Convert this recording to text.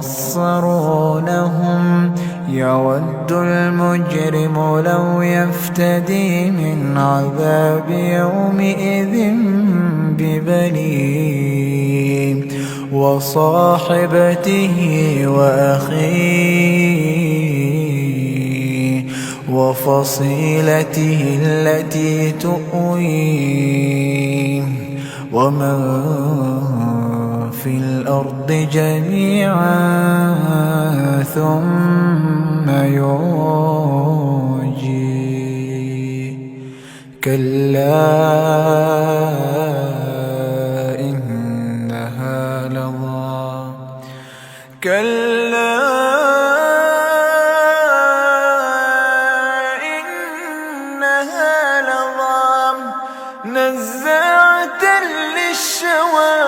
يبصرونهم يود المجرم لو يفتدي من عذاب يومئذ ببنيه وصاحبته وأخيه وفصيلته التي تؤويه ومن في الأرض جميعا ثم ينجيه كلا إنها لظى كلا إنها لظى نزاعة للشوى